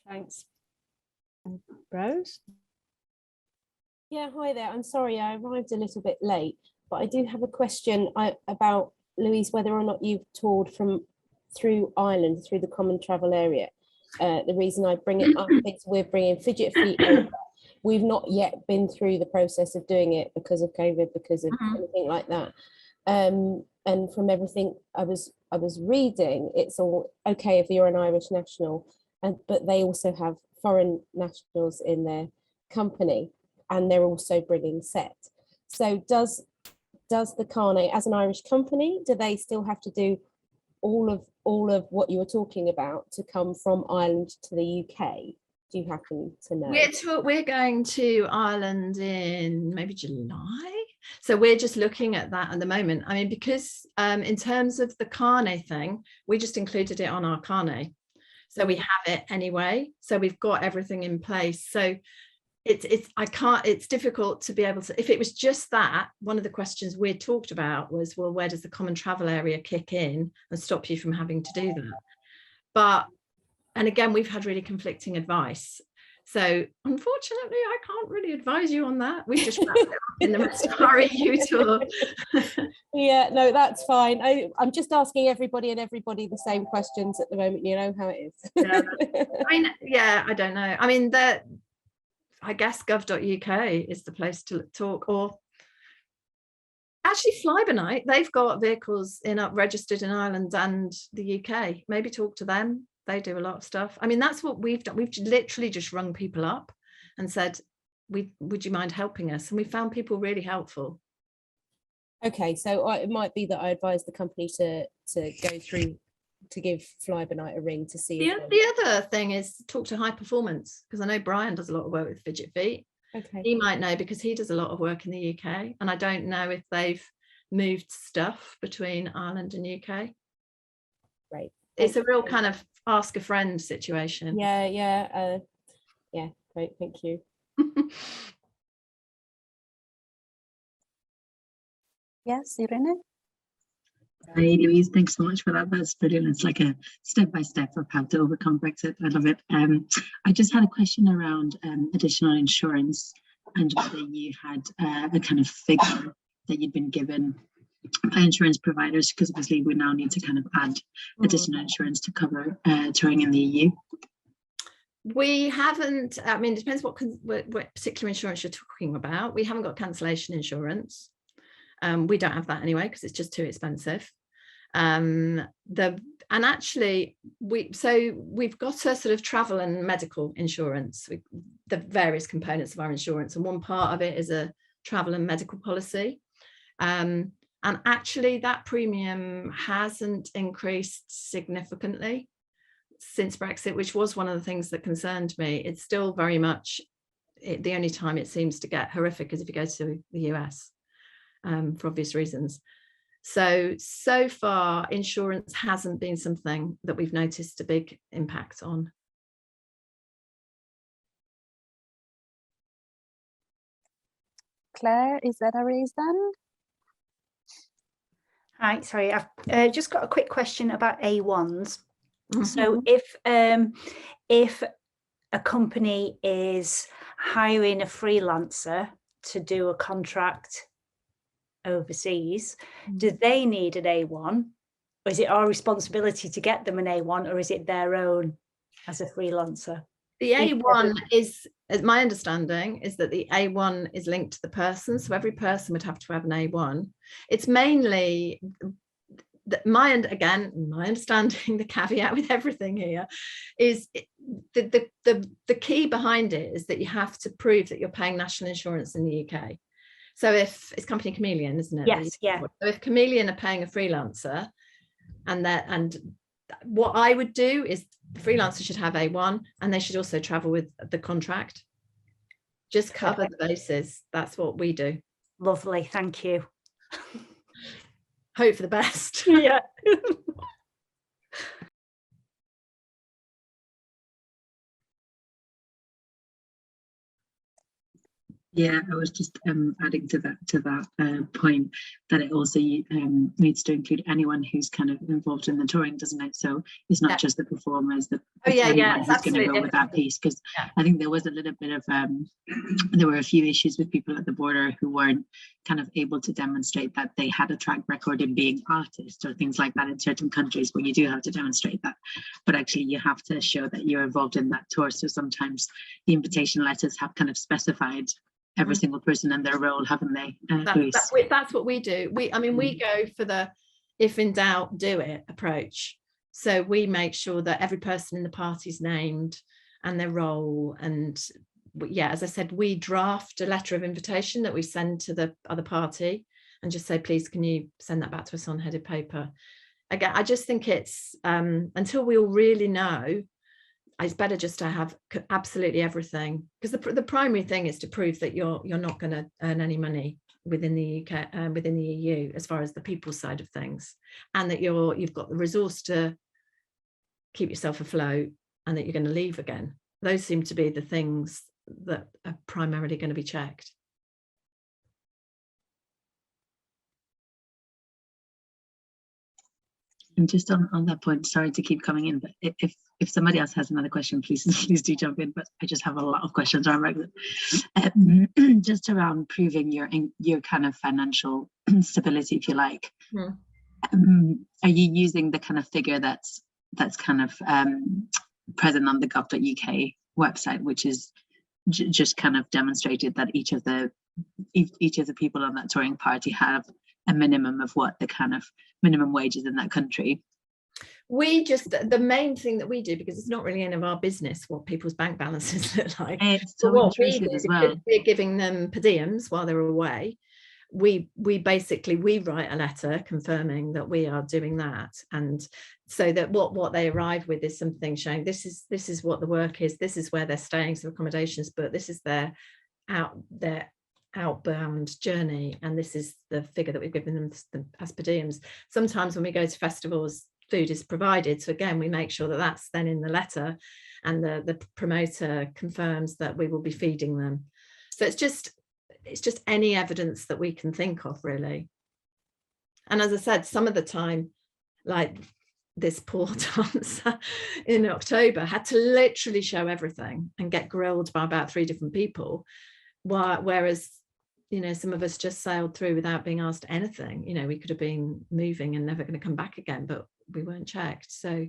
Thanks. Rose? Yeah, hi there. I'm sorry I arrived a little bit late, but I do have a question about, Louise, whether or not you've toured through Ireland, through the Common Travel Area. The reason I bring it up is we're bringing Fidget Feet over. We've not yet been through the process of doing it because of COVID, because of anything like that. And from everything I was reading, it's all okay if you're an Irish national, but they also have foreign nationals in their company, and they're also bringing set. So does the Carnet, as an Irish company, do they still have to do all of what you were talking about to come from Ireland to the UK? Do you happen to know? We're going to Ireland in maybe July, so we're just looking at that at the moment. I mean, because in terms of the Carnet thing, we just included it on our Carnet, so we have it anyway. So we've got everything in place. So it's difficult to be able to. If it was just that, one of the questions we talked about was, well, where does the Common Travel Area kick in and stop you from having to do that? And again, we've had really conflicting advice. So unfortunately, I can't really advise you on that. We just wrapped it up in the Mustari EU tour. Yeah, no, that's fine. I'm just asking everybody the same questions at the moment. You know how it is. I don't know. I mean, I guess gov.uk is the place to talk, or actually Flybenite. They've got vehicles registered in Ireland and the UK. Maybe talk to them. They do a lot of stuff. I mean, that's what we've done. We've literally just rung people up and said, would you mind helping us? And we found people really helpful. Okay, so it might be that I advise the company to go through to give Fly By Night a ring to see. The other thing is talk to High Performance, because I know Brian does a lot of work with Fidget Feet. Okay. He might know because he does a lot of work in the UK, and I don't know if they've moved stuff between Ireland and UK. Right. It's a real kind of ask a friend situation. Yeah, great, thank you. Yes, Irene? Hi, Louise. Thanks so much for that. That's brilliant. It's like a step-by-step of how to overcome Brexit. I love it. I just had a question around additional insurance and whether you had a kind of figure that you'd been given by insurance providers, because obviously we now need to kind of add additional insurance to cover touring in the EU. We haven't, I mean, it depends what particular insurance you're talking about. We haven't got cancellation insurance. We don't have that anyway, because it's just too expensive. And actually we've got a sort of travel and medical insurance, the various components of our insurance, and one part of it is a travel and medical policy. And actually that premium hasn't increased significantly since Brexit, which was one of the things that concerned me. It's still very much, the only time it seems to get horrific is if you go to the US, for obvious reasons. So far, insurance hasn't been something that we've noticed a big impact on. Claire, is that a raised hand? Hi, sorry, I've just got a quick question about A1s. Mm-hmm. So if a company is hiring a freelancer to do a contract overseas, do they need an A1, or is it our responsibility to get them an A1, or is it their own as a freelancer? The A1 is, as my understanding, is that the A1 is linked to the person, so every person would have to have an A1. It's mainly my understanding, the caveat with everything here is the key behind it is that you have to prove that you're paying national insurance in the UK. So if it's company Chameleon, isn't it? Yes, yeah. So if Chameleon are paying a freelancer, and what I would do is the freelancer should have A1, and they should also travel with the contract. Just cover the bases. That's what we do. Lovely, thank you. Hope for the best. Yeah. Yeah, I was just adding to that point that it also needs to include anyone who's kind of involved in the touring, doesn't it? So it's not just the performers, anyone who's going to go with that piece. Because I think there was a little bit of there were a few issues with people at the border who weren't kind of able to demonstrate that they had a track record in being artists or things like that in certain countries where you do have to demonstrate that, but actually you have to show that you're involved in that tour. So sometimes the invitation letters have kind of specified every single person and their role, haven't they? That's what we do. We go for the if in doubt, do it approach. So we make sure that every person in the party is named and their role. And yeah, as I said, we draft a letter of invitation that we send to the other party and just say, please, can you send that back to us on headed paper? Again, I just think it's until we all really know, it's better just to have absolutely everything, because the primary thing is to prove that you're not going to earn any money within the UK, within the EU, as far as the people side of things, and that you've got the resource to keep yourself afloat, and that you're going to leave again. Those seem to be the things that are primarily going to be checked. And just on that point, sorry to keep coming in, but if somebody else has another question, please do jump in. But I just have a lot of questions around Brexit, just around proving your kind of financial stability, if you like. Are you using the kind of figure that's kind of present on the gov.uk website, which is just kind of demonstrated that each of the people on that touring party have a minimum of what the kind of minimum wages in that country? We just, the main thing that we do, because it's not really any of our business what people's bank balances look like. It's so intrusive as well. We're giving them per diems while they're away. we basically write a letter confirming that we are doing that, and so that what they arrive with is something showing this is what the work is, this is where they're staying, some accommodations, but this is their outbound journey, and this is the figure that we've given them as per diems. Sometimes when we go to festivals, food is provided, so again we make sure that that's then in the letter, and the promoter confirms that we will be feeding them. So it's just any evidence that we can think of, really. And as I said, some of the time, like this poor dancer in October had to literally show everything and get grilled by about 3 different people, whereas, you know, some of us just sailed through without being asked anything. You know, we could have been moving and never going to come back again, but we weren't checked. So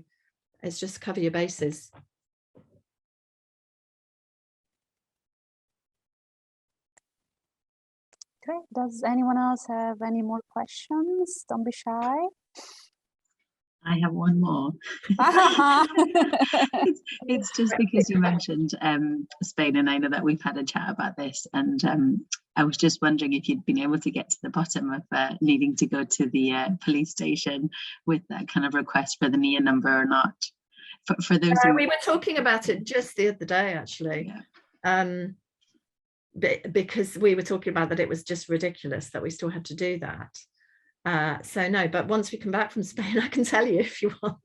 it's just cover your bases. Great. Does anyone else have any more questions? Don't be shy. I have one more. it's just because you mentioned Spain, and I know that we've had a chat about this, and I was just wondering if you'd been able to get to the bottom of needing to go to the police station with that kind of request for the NIA number or not. For those we were talking about it just the other day, actually. Yeah. Because we were talking about that it was just ridiculous that we still had to do that. So no, but once we come back from Spain, I can tell you if you want.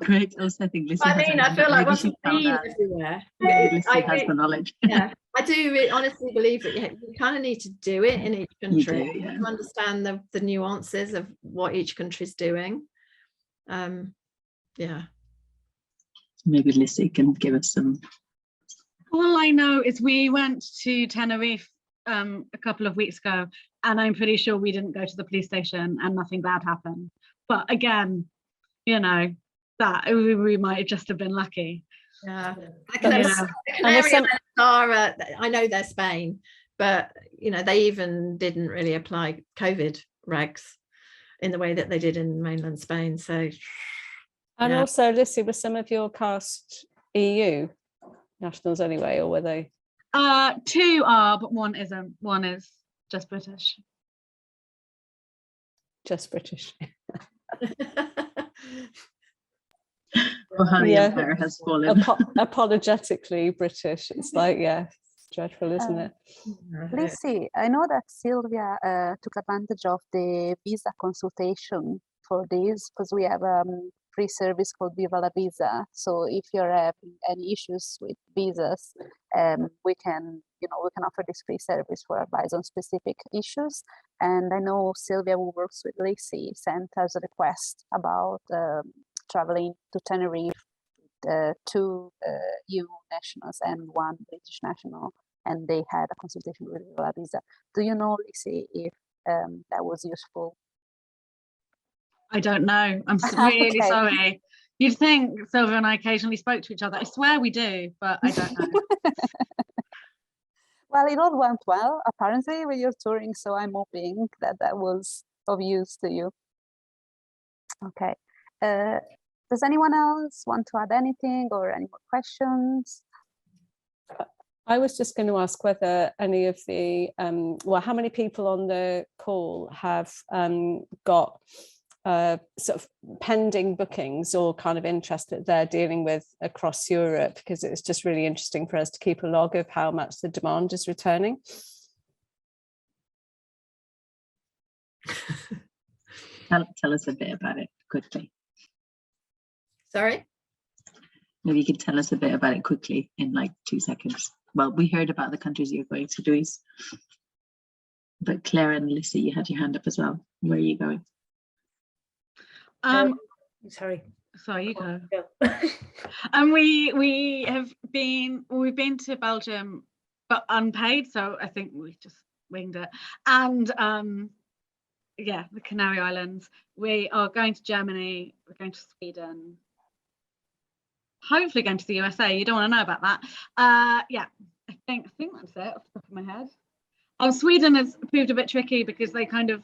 Great. Also, I think Lucy I feel like once we've been everywhere, Lucy has the knowledge. Yeah, I do honestly believe that you kind of need to do it in each country to understand the nuances of what each country's doing. Yeah. Maybe Lucy can give us some. All I know is we went to Tenerife a couple of weeks ago, and I'm pretty sure we didn't go to the police station and nothing bad happened. But again, you know, that we might just have been lucky. Yeah, I know they're Spain, but you know, they even didn't really apply COVID regs in the way that they did in mainland Spain. So, and also, Lucy, were some of your cast EU nationals anyway, or were they? 2 are, but 1 isn't. 1 is just British. Just British. Or how the empire has fallen. Apologetically British. It's like, yeah, it's dreadful, isn't it? Lucy, I know that Sylvia took advantage of the visa consultation for this, because we have free service called Viva la Visa. So if you're having any issues with visas, we can offer this free service for advice on specific issues. And I know Sylvia, who works with Lucy, sent us a request about traveling to Tenerife, 2 EU nationals and 1 British national, and they had a consultation with Viva la Visa. Do you know, Lucy, if that was useful? I don't know. I'm really sorry. You'd think Sylvia and I occasionally spoke to each other. I swear we do, but I don't know. Well, it all went well, apparently, with your touring, so I'm hoping that that was of use to you. Okay. Does anyone else want to add anything or any more questions? I was just going to ask whether any of the, how many people on the call have got sort of pending bookings or kind of interest that they're dealing with across Europe, because it's just really interesting for us to keep a log of how much the demand is returning. Tell us a bit about it quickly. Sorry? Maybe you could tell us a bit about it quickly in like 2 seconds. Well, we heard about the countries you're going to, Louise. But Claire and Lucy, you had your hand up as well. Where are you going? Sorry, you go. And we've been to Belgium, but unpaid, so I think we just winged it. And the Canary Islands. We are going to Germany. We're going to Sweden. Hopefully going to the USA. You don't want to know about that. I think that's it off the top of my head. Sweden has proved a bit tricky because they kind of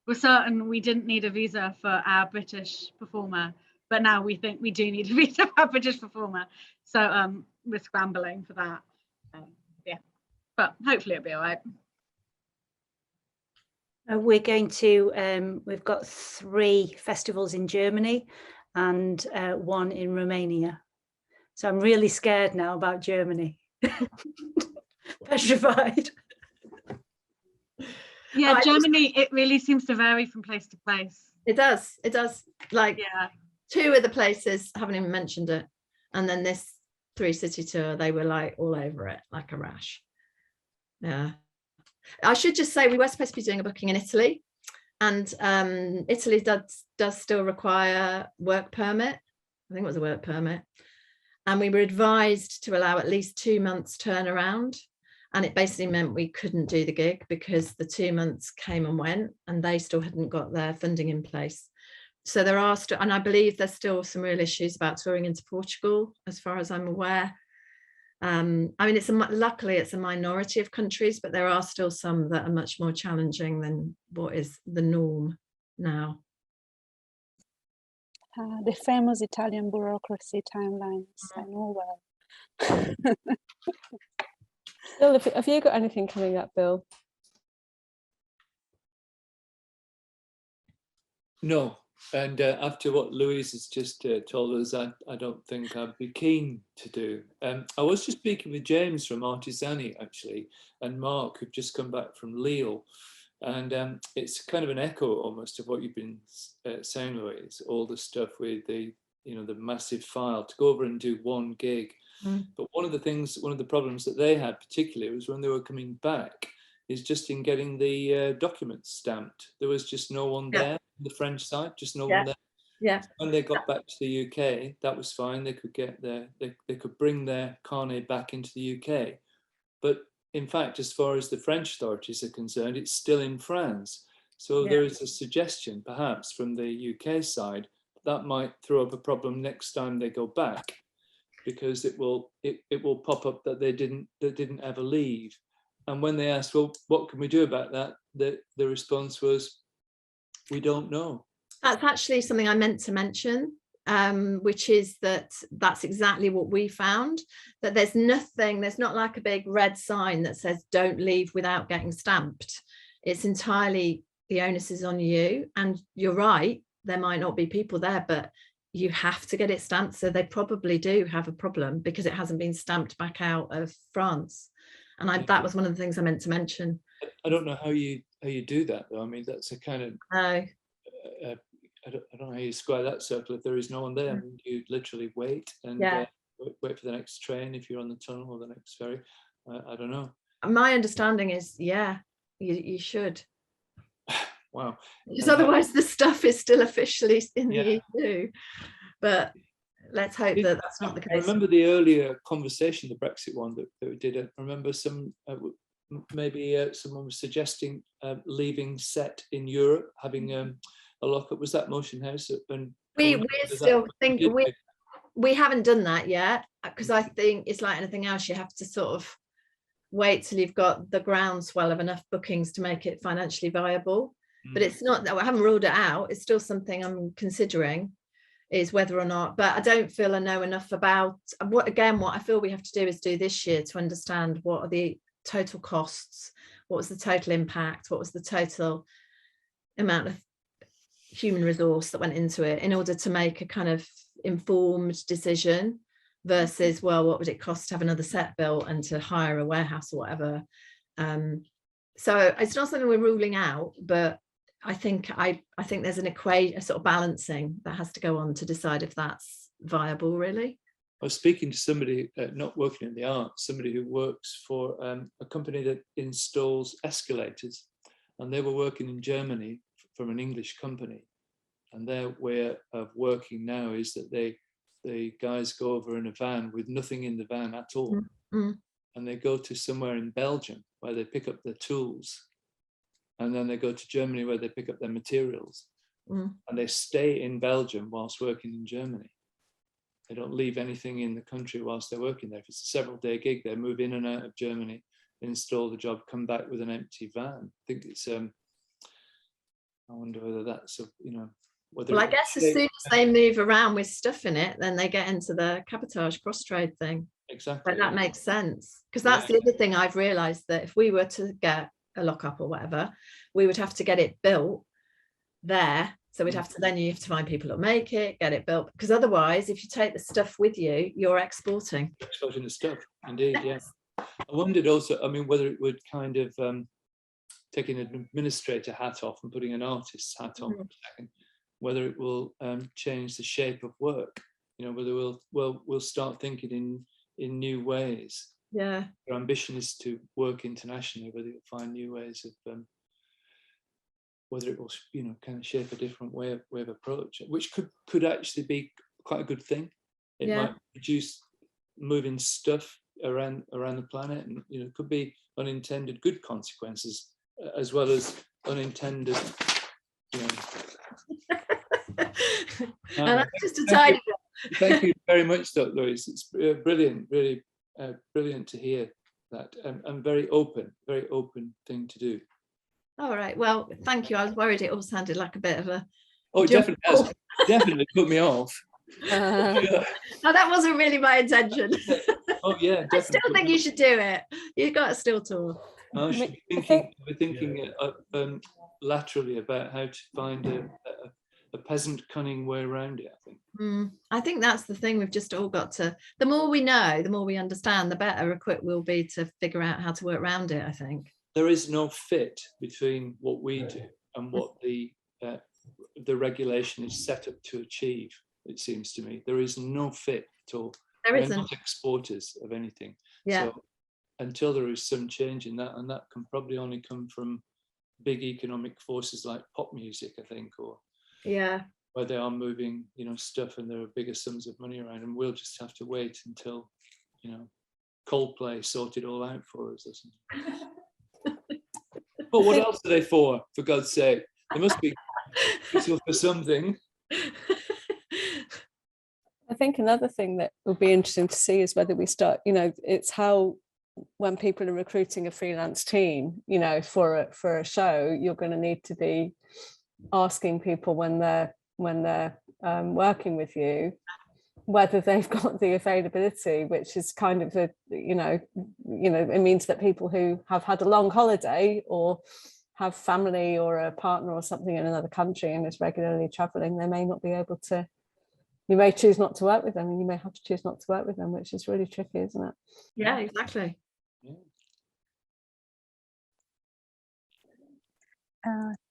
were certain we didn't need a visa for our British performer, but now we think we do need a visa for our British performer. So we're scrambling for that. But hopefully it'll be all right. We're going to, we've got 3 festivals in Germany and 1 in Romania. So I'm really scared now about Germany. Petrified. Yeah, Germany, it really seems to vary from place to place. It does. Like Yeah. 2 of the places haven't even mentioned it. And then this 3-city tour, they were like all over it, like a rash. Yeah. I should just say we were supposed to be doing a booking in Italy, and Italy does still require work permit. I think it was a work permit. And we were advised to allow at least 2 months turnaround. And it basically meant we couldn't do the gig because the 2 months came and went and they still hadn't got their funding in place. So there are still, and I believe there's still some real issues about touring into Portugal, as far as I'm aware. I mean, luckily it's a minority of countries, but there are still some that are much more challenging than what is the norm now. The famous Italian bureaucracy timelines, I know well. Bill, have you got anything coming up, Bill? No, and after what Louise has just told us, I don't think I'd be keen to do. I was just speaking with James from Artisani, actually, and Mark, who've just come back from Lille. And it's kind of an echo almost of what you've been saying, Louise, all the stuff with the, the massive file to go over and do 1 gig. But one of the problems that they had particularly was when they were coming back is just in getting the documents stamped. There was just no one there on the French side, just no one there. Yeah. When they got back to the UK, that was fine. They could get they could bring their carnet back into the UK. But in fact, as far as the French authorities are concerned, it's still in France. So there is a suggestion, perhaps, from the UK side that might throw up a problem next time they go back, because it will pop up that they didn't ever leave. And when they asked, well, what can we do about that? The response was, we don't know. That's actually something I meant to mention, which is that's exactly what we found, that there's not like a big red sign that says don't leave without getting stamped. It's entirely, the onus is on you. And you're right, there might not be people there, but you have to get it stamped. So they probably do have a problem because it hasn't been stamped back out of France. And that was one of the things I meant to mention. I don't know how you do that, though. I mean, that's a kind of I don't know how you square that circle if there is no one there. I mean, you literally wait and wait for the next train if you're on the tunnel or the next ferry. I don't know. My understanding is, you should. Wow. Because otherwise the stuff is still officially in the EU. But let's hope that that's not the case. I remember the earlier conversation, the Brexit one that we did. I remember maybe someone was suggesting leaving set in Europe, having a lockup. Was that Motion House? And we still think we haven't done that yet, because I think it's like anything else, you have to sort of wait till you've got the groundswell of enough bookings to make it financially viable. But it's not that I haven't ruled it out. It's still something I'm considering, is whether or not, but I don't feel I know enough about what I feel we have to do is do this year to understand what are the total costs, what was the total impact, what was the total amount of human resource that went into it, in order to make a kind of informed decision versus, well, what would it cost to have another set built and to hire a warehouse or whatever. So it's not something we're ruling out, but I think there's an equation, a sort of balancing that has to go on to decide if that's viable, really. I was speaking to somebody not working in the arts, somebody who works for a company that installs escalators, and they were working in Germany from an English company, and their way of working now is that the guys go over in a van with nothing in the van at all, and they go to somewhere in Belgium where they pick up their tools, and then they go to Germany where they pick up their materials, and they stay in Belgium whilst working in Germany. They don't leave anything in the country whilst they're working there. If it's a several-day gig, they move in and out of Germany, install the job, come back with an empty van. I think it's I wonder whether that's well, I guess as soon as they move around with stuff in it, then they get into the cabotage cross-trade thing. Exactly. But that makes sense, because that's the other thing I've realized, that if we were to get a lockup or whatever, we would have to get it built there. So we'd have to, then you have to find people that make it, get it built, because otherwise, if you take the stuff with you, you're exporting. Exporting the stuff, indeed, yes. I wondered also, I mean, whether it would kind of taking an administrator hat off and putting an artist's hat on for a second, whether it will change the shape of work. You know, whether we'll start thinking in new ways. Yeah. Our ambition is to work internationally, whether you'll find new ways of whether it will, you know, kind of shape a different way of approach, which could actually be quite a good thing. It might reduce moving stuff around the planet, and you know, it could be unintended good consequences as well as unintended, you know. And that's just a tiny bit. Thank you very much, Dr. Louise. It's brilliant, really brilliant to hear that, and very open thing to do. All right, well, thank you. I was worried it all sounded like a bit of a... Oh, it definitely has. Definitely put me off. No, that wasn't really my intention. Oh yeah, I still think you should do it. You've got to still talk. I should be thinking laterally about how to find a peasant cunning way around it, I think. I think that's the thing. We've just all got to, the more we know, the more we understand, the better equipped we'll be to figure out how to work around it, I think. There is no fit between what we do and what the regulation is set up to achieve, it seems to me. There is no fit at all. There isn't. We're not exporters of anything. Yeah. So until there is some change in that, and that can probably only come from big economic forces like pop music, I think, or where they are moving, you know, stuff, and there are bigger sums of money around, and we'll just have to wait until, you know, Coldplay sort it all out for us or something. But what else are they for God's sake? They must be useful for something. I think another thing that will be interesting to see is whether we start, you know, it's how when people are recruiting a freelance team, you know, for a show, you're going to need to be asking people when they're working with you, whether they've got the availability, which is kind of a, you know, it means that people who have had a long holiday or have family or a partner or something in another country and is regularly traveling, they may not be able to, you may choose not to work with them, and you may have to choose not to work with them, which is really tricky, isn't it? Yeah, exactly.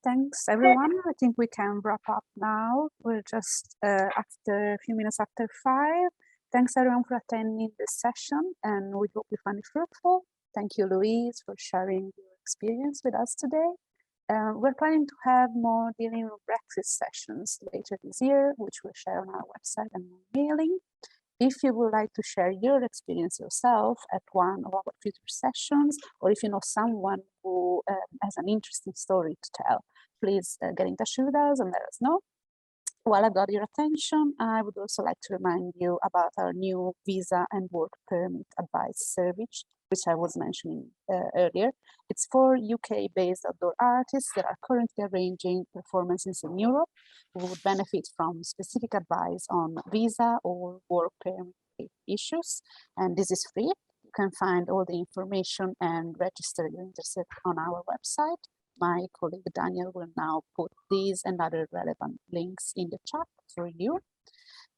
Thanks, everyone. I think we can wrap up now. We're just after a few minutes after 5. Thanks, everyone, for attending this session, and we hope you find it fruitful. Thank you, Louise, for sharing your experience with us today. We're planning to have more dealing with Brexit sessions later this year, which we'll share on our website and mailing. If you would like to share your experience yourself at one of our future sessions, or if you know someone who has an interesting story to tell, please get in touch with us and let us know. While I've got your attention, I would also like to remind you about our new visa and work permit advice service, which I was mentioning earlier. It's for UK-based outdoor artists that are currently arranging performances in Europe who would benefit from specific advice on visa or work permit issues. And this is free. You can find all the information and register your interest on our website. My colleague Daniel will now put these and other relevant links in the chat for you.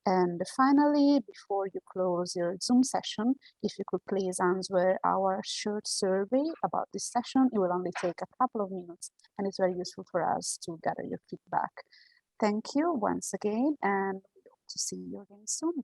And finally, before you close your Zoom session, if you could please answer our short survey about this session. It will only take a couple of minutes, and it's very useful for us to gather your feedback. Thank you once again, and we hope to see you again soon.